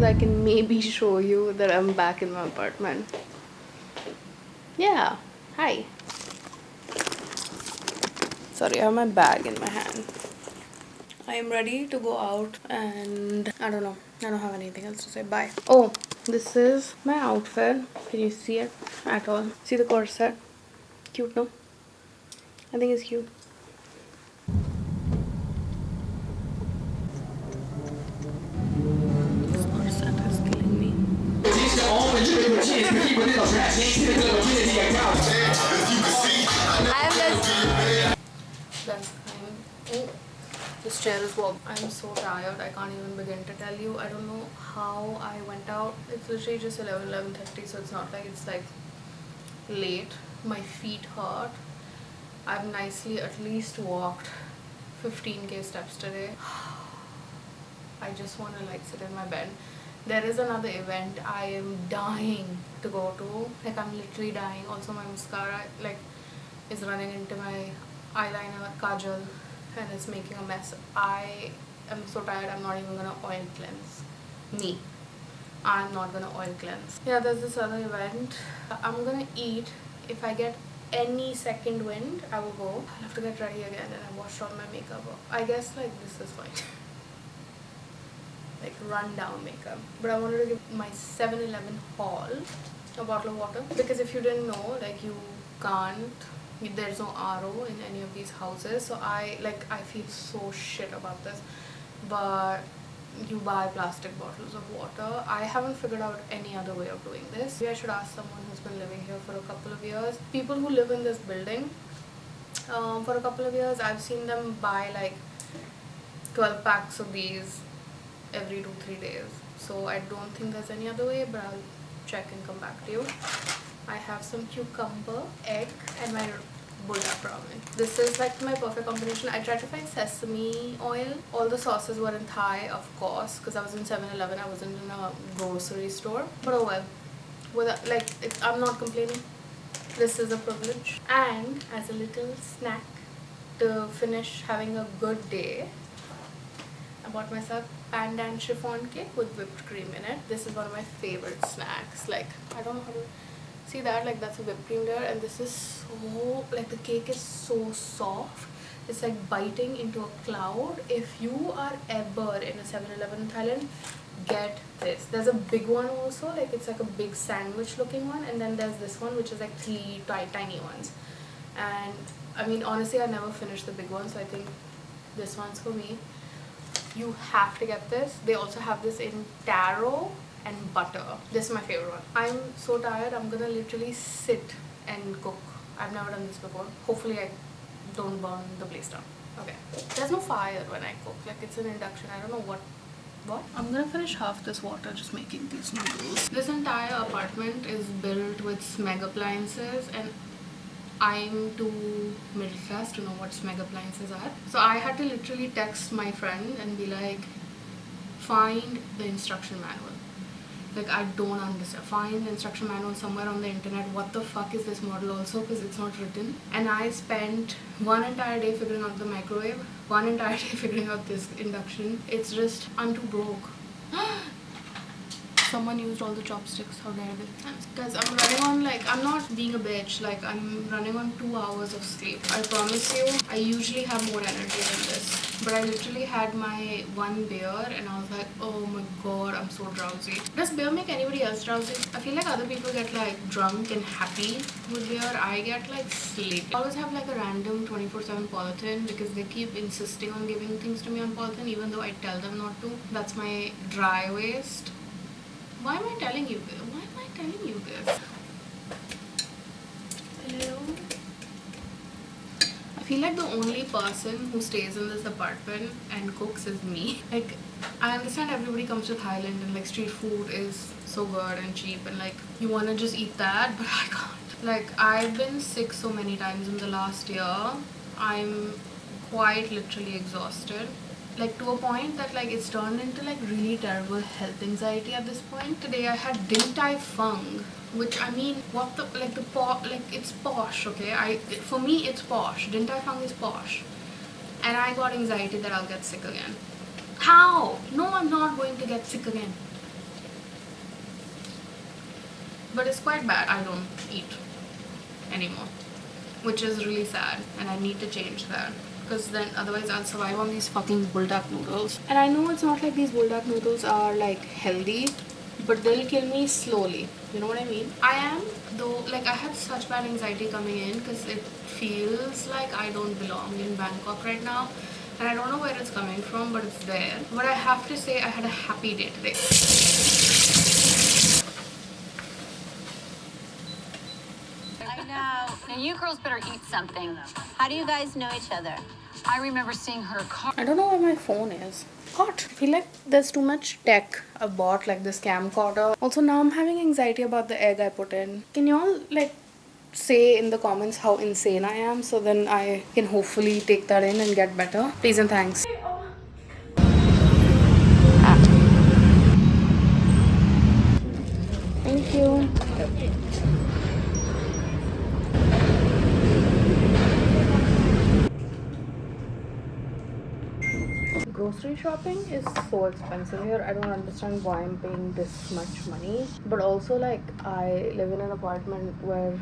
I can maybe show you that I'm back in my apartment. Yeah, hi. Sorry, I have my bag in my hand. I am ready to go out and I don't know. I don't have anything else to say. Bye. Oh, this is my outfit. Can you see it at all? See the corset? Cute, no? I think it's cute. This corset is killing me. That's fine. Oh, this chair is wobbling. I'm so tired. I can't even begin to tell you. I don't know how I went out. It's literally just 11:30, so it's not like it's like late. My feet hurt. I've nicely at least walked 15k steps today. I just want to like sit in my bed. There is another event I am dying to go to. Like I'm literally dying. Also my mascara like is running into my eyeliner, kajal, and it's making a mess. I am so tired. I'm not even gonna oil cleanse. Me. I'm not gonna oil cleanse. Yeah, there's this other event. I'm gonna eat. If I get any second wind, I will go. I'll have to get ready again and I washed all my makeup. I guess like this is fine. Like run down makeup. But I wanted to give my 7-Eleven haul a bottle of water, because if you didn't know, like you can't, there's no RO in any of these houses, so I feel so shit about this, but you buy plastic bottles of water. I haven't figured out any other way of doing this. Maybe I should ask someone who's been living here for a couple of years. People who live in this building for a couple of years, I've seen them buy like 12 packs of these every 2-3 days. So I don't think there's any other way, but I'll check and come back to you. I have some cucumber, egg, and my buldak ramen. This is like my perfect combination. I tried to find sesame oil. All the sauces were in Thai, of course, because I was in 7-Eleven. I wasn't in a grocery store. But oh well. I'm not complaining. This is a privilege. And as a little snack to finish having a good day, I bought myself pandan chiffon cake with whipped cream in it. This is one of my favorite snacks. Like, I don't know how to see that, like that's a whipped cream there, and this is so, like the cake is so soft. It's like biting into a cloud. If you are ever in a 7-Eleven in Thailand, get this. There's a big one also, like it's like a big sandwich looking one, and then there's this one which is like 3 tiny ones. And I mean, honestly, I never finished the big one, so I think this one's for me. You have to get this. They also have this in taro and butter. This is my favorite one. I'm so tired. I'm gonna literally sit and cook. I've never done this before. Hopefully I don't burn the place down. Okay. There's no fire when I cook. Like it's an induction. I don't know what. I'm gonna finish half this water just making these noodles. This entire apartment is built with Smeg appliances, and I'm too middle class to know what Smeg appliances are. So I had to literally text my friend and be like, find the instruction manual. Like, I don't understand. Find the instruction manual somewhere on the internet. What the fuck is this model also? Because it's not written. And I spent one entire day figuring out the microwave, one entire day figuring out this induction. It's just, I'm too broke. Someone used all the chopsticks. How dare they? Guys, I'm running on, like, I'm not being a bitch. Like, I'm running on 2 hours of sleep. I promise you, I usually have more energy than this. But I literally had my one beer and I was like, oh my god, I'm so drowsy. Does beer make anybody else drowsy? I feel like other people get like drunk and happy with beer. I get like sleepy. I always have like a random 24/7 polythene because they keep insisting on giving things to me on polythene even though I tell them not to. That's my dry waste. Why am I telling you this? Why am I telling you this? Hello? I feel like the only person who stays in this apartment and cooks is me. Like, I understand everybody comes to Thailand and like street food is so good and cheap and like you want to just eat that, but I can't. Like, I've been sick so many times in the last year. I'm quite literally exhausted. Like, to a point that like it's turned into like really terrible health anxiety at this point. Today I had Din Tai Fung, which, I mean, what the, like it's posh, okay? For me it's posh. Din Tai Fung is posh. And I got anxiety that I'll get sick again. How? No, I'm not going to get sick again. but it's quite bad. I don't eat anymore, which is really sad, and I need to change that because then otherwise I'll survive on these fucking buldak noodles. And I know it's not like these buldak noodles are like healthy, but they'll kill me slowly. You know what I mean? I am though, like I had such bad anxiety coming in because it feels like I don't belong in Bangkok right now. And I don't know where it's coming from, but it's there. But I have to say I had a happy day today. I know. Now you girls better eat something. How do you guys know each other? I remember seeing her car. I don't know where my phone is. Hot. I feel like there's too much tech I bought, like this camcorder. Also now I'm having anxiety about the egg I put in. Can y'all like say in the comments how insane I am so then I can hopefully take that in and get better? Please and thanks. Thank you. Grocery shopping is so expensive here. I don't understand why I'm paying this much money. But also like I live in an apartment where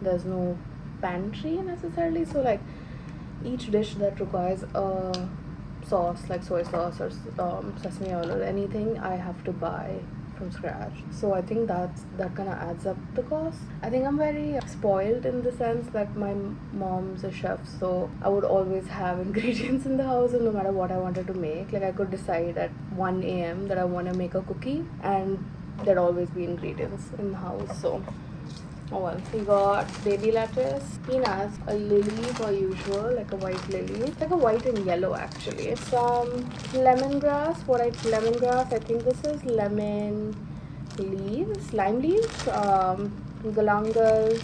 there's no pantry necessarily, so like each dish that requires a sauce like soy sauce or sesame oil or anything, I have to buy from scratch. So I think that kind of adds up the cost. I think I'm very spoiled in the sense that my mom's a chef, so I would always have ingredients in the house, and no matter what I wanted to make, like I could decide at 1 a.m. that I want to make a cookie, and there'd always be ingredients in the house. So oh well. We got baby lettuce, peanuts, a lily per usual, like a white lily. It's like a white and yellow actually. Some lemongrass. Lemongrass? I think this is lemon leaves, lime leaves. Galangal,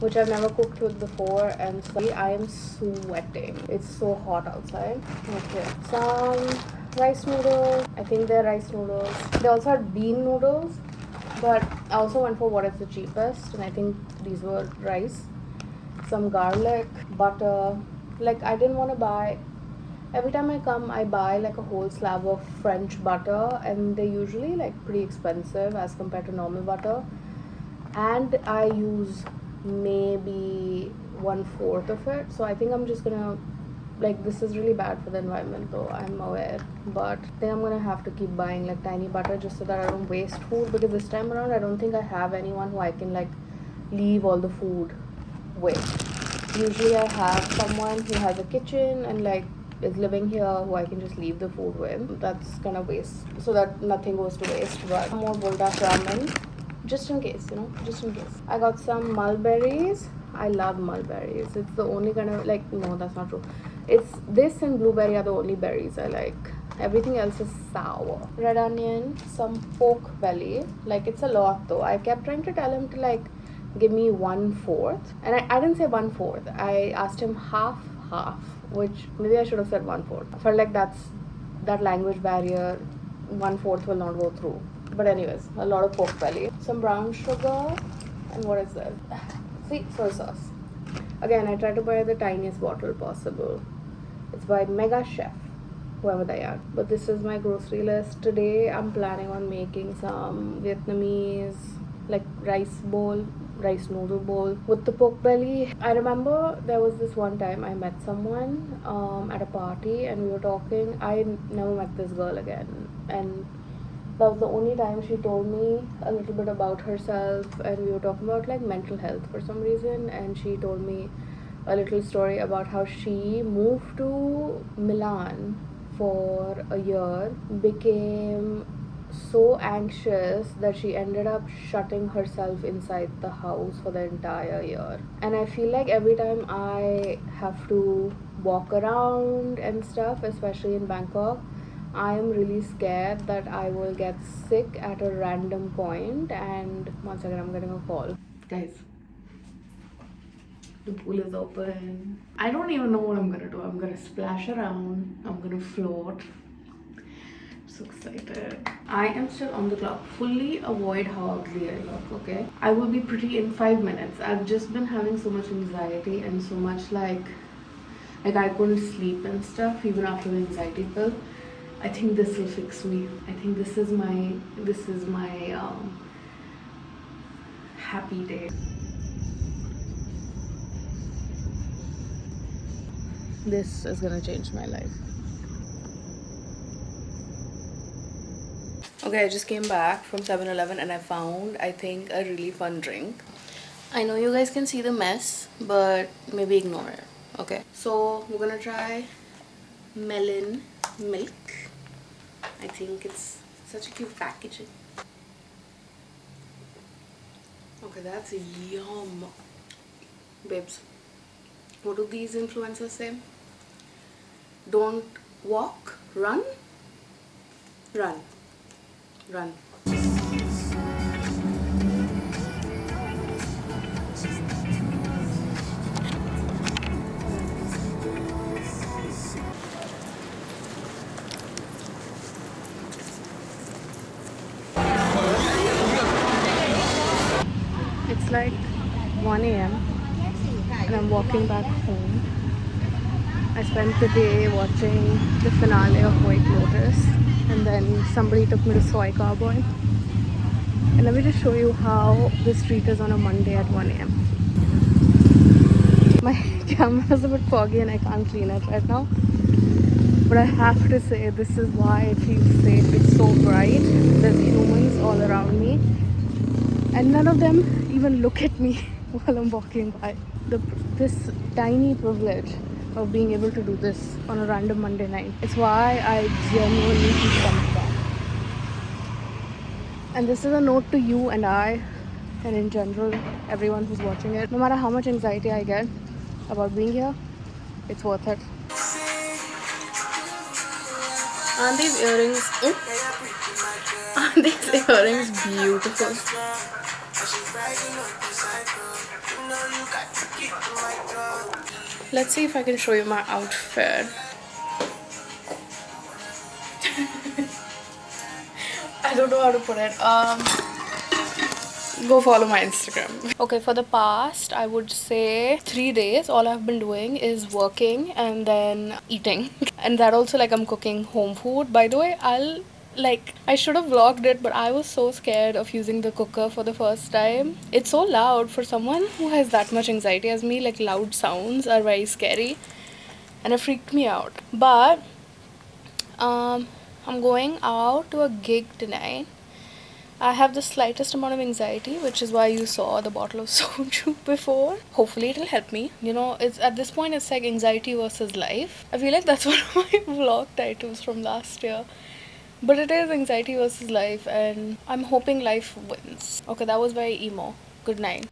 which I've never cooked with before, and sorry, I am sweating. It's so hot outside. Okay. Some rice noodles. I think they're rice noodles. They also had bean noodles, but I also went for what is the cheapest, and I think these were rice. Some garlic, butter. Like I didn't want to buy, every time I come I buy like a whole slab of French butter, and they're usually like pretty expensive as compared to normal butter, and I use maybe 1/4 of it. So I think I'm just gonna, like, this is really bad for the environment though, I'm aware, but I think I'm gonna have to keep buying like tiny butter just so that I don't waste food, because this time around I don't think I have anyone who I can like leave all the food with. Usually I have someone who has a kitchen and like is living here who I can just leave the food with. That's gonna waste, so that nothing goes to waste. But more buldak ramen, just in case, you know, just in case. I got some mulberries. I love mulberries. It's the only kind of, like, no, that's not true. It's this and blueberry are the only berries I like. Everything else is sour. Red onion, some pork belly. Like, it's a lot though. I kept trying to tell him to like give me 1/4, and I didn't say 1/4. I asked him half, which maybe I should have said 1/4. I felt like that language barrier, 1/4 will not go through. But anyways, a lot of pork belly, some brown sugar, and what is that? See, soy sauce. Again, I try to buy the tiniest bottle possible. It's by Mega Chef, whoever they are. But this is my grocery list. Today I'm planning on making some Vietnamese like rice noodle bowl with the pork belly. I remember there was this one time I met someone at a party, and we were talking. I never met this girl again, and that was the only time she told me a little bit about herself, and we were talking about like mental health for some reason, and she told me a little story about how she moved to Milan for a year, became so anxious that she ended up shutting herself inside the house for the entire year. And I feel like every time I have to walk around and stuff, especially in Bangkok, I am really scared that I will get sick at a random point. And 1 second, I'm getting a call. Guys, the pool is open. I don't even know what I'm gonna do. I'm gonna splash around. I'm gonna float. So excited. I am still on the clock. Fully avoid how ugly I look, okay? I will be pretty in 5 minutes. I've just been having so much anxiety and so much like I couldn't sleep and stuff even after the anxiety pill. I think this will fix me. I think this is my happy day. This is gonna change my life. Okay, I just came back from 7-Eleven and I found, I think, a really fun drink. I know you guys can see the mess, but maybe ignore it. Okay, so we're gonna try melon milk. I think it's such a cute packaging. Okay, that's yum. Babes, what do these influencers say? Don't walk, run, run, run. It's like 1 a.m. and I'm walking back home. I spent the day watching the finale of White Lotus, and then somebody took me to Soy Cowboy. And let me just show you how the street is on a Monday at 1 a.m. My camera is a bit foggy and I can't clean it right now. But I have to say, this is why it feels safe. It's so bright. There's humans all around me. And none of them even look at me while I'm walking by. This tiny privilege of being able to do this on a random Monday night. It's why I genuinely keep coming back. And this is a note to you and I, and in general, everyone who's watching it. No matter how much anxiety I get about being here, it's worth it. Aren't these earrings? Aren't these earrings beautiful? Let's see if I can show you my outfit. I don't know how to put it. Go follow my Instagram. Okay, for the past, I would say 3 days, all I've been doing is working and then eating. And that also, like, I'm cooking home food. By the way, I should have vlogged it, but I was so scared of using the cooker for the first time. It's so loud for someone who has that much anxiety as me. Like, loud sounds are very scary and it freaked me out. But I'm going out to a gig tonight. I have the slightest amount of anxiety, which is why you saw the bottle of soju before. Hopefully it'll help me. You know, it's at this point it's like anxiety versus life. I feel like that's one of my vlog titles from last year. But it is anxiety versus life, and I'm hoping life wins. Okay, that was very emo. Good night.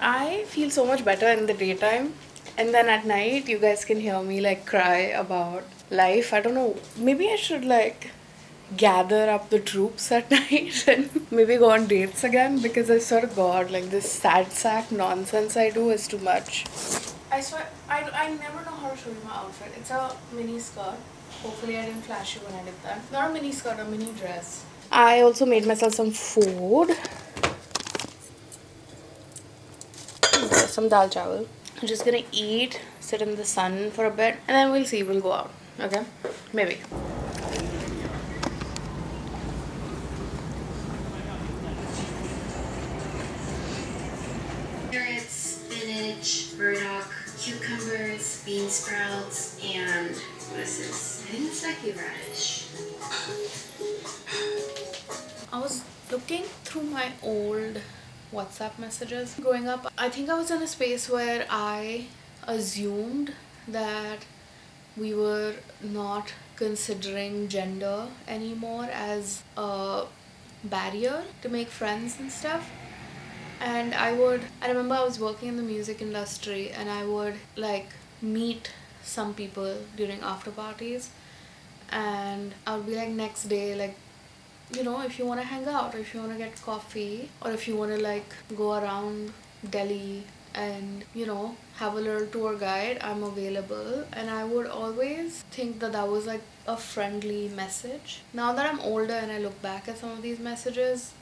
I feel so much better in the daytime, and then at night you guys can hear me like cry about life. I don't know, maybe I should like gather up the troops at night and maybe go on dates again, because I swear to God, like this sad sack nonsense I do is too much. I swear, I never know how to show you my outfit. It's a mini skirt. Hopefully I didn't flash you when I did that. Not a mini skirt, a mini dress. I also made myself some food. Some dal chawal. I'm just gonna eat, sit in the sun for a bit, and then we'll see, we'll go out. Okay? Maybe. Carrots, spinach, burdock, cucumbers, bean sprouts, and what is this? I think it's like radish. I was looking through my old WhatsApp messages growing up. I think I was in a space where I assumed that we were not considering gender anymore as a barrier to make friends and stuff. And I remember I was working in the music industry, and I would like meet some people during after parties, and I would be like, next day, like, you know, if you want to hang out, or if you want to get coffee, or if you want to like go around Delhi and, you know, have a little tour guide, I'm available. And I would always think that that was like a friendly message. Now that I'm older and I look back at some of these messages,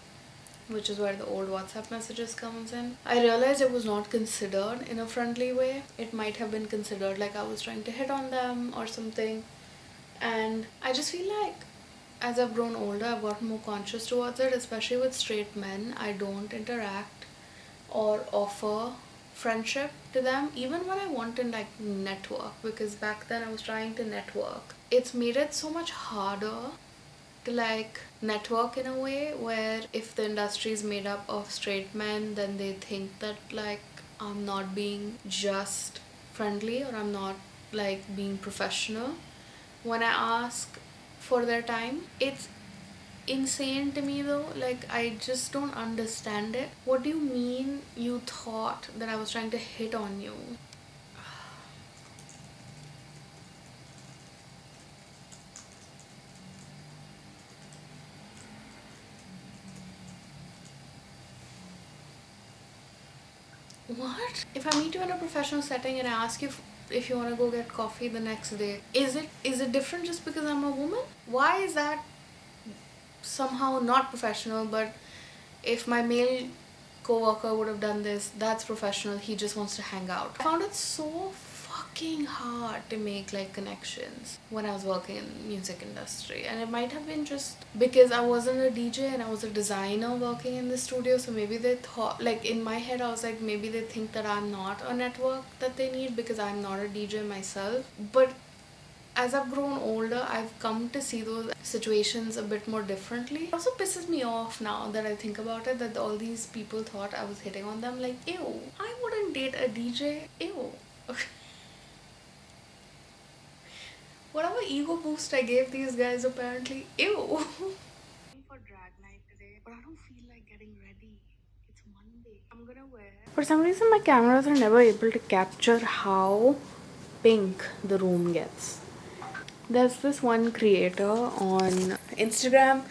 which is where the old WhatsApp messages comes in. I realized it was not considered in a friendly way. It might have been considered like I was trying to hit on them or something. And I just feel like as I've grown older, I've gotten more conscious towards it, especially with straight men. I don't interact or offer friendship to them even when I want to like network, because back then I was trying to network. It's made it so much harder to like network in a way where if the industry is made up of straight men, then they think that like I'm not being just friendly or I'm not like being professional when I ask for their time. It's insane to me though, like I just don't understand it. What do you mean you thought that I was trying to hit on you? What? If I meet you in a professional setting and I ask you if you want to go get coffee the next day, is it different just because I'm a woman? Why is that somehow not professional? But if my male co-worker would have done this, that's professional. He just wants to hang out. I found it so fucking hard to make like connections when I was working in the music industry, and it might have been just because I wasn't a DJ and I was a designer working in the studio. So maybe they thought, like in my head I was like, maybe they think that I'm not a network that they need because I'm not a DJ myself. But as I've grown older, I've come to see those situations a bit more differently. It also pisses me off now that I think about it, that all these people thought I was hitting on them. Like, ew, I wouldn't date a DJ. Ew. Whatever ego boost I gave these guys, apparently, ew. For drag night today, but I don't feel like getting ready. It's Monday. I'm gonna wear. For some reason, my cameras are never able to capture how pink the room gets. There's this one creator on Instagram.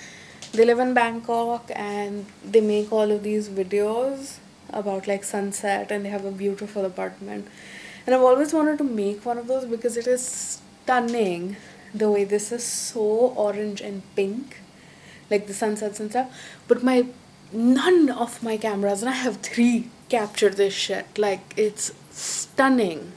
They live in Bangkok and they make all of these videos about like sunset, and they have a beautiful apartment. And I've always wanted to make one of those because it is stunning the way this is so orange and pink, like the sunsets and stuff. But none of my cameras, and I have 3, capture this shit. Like, it's stunning.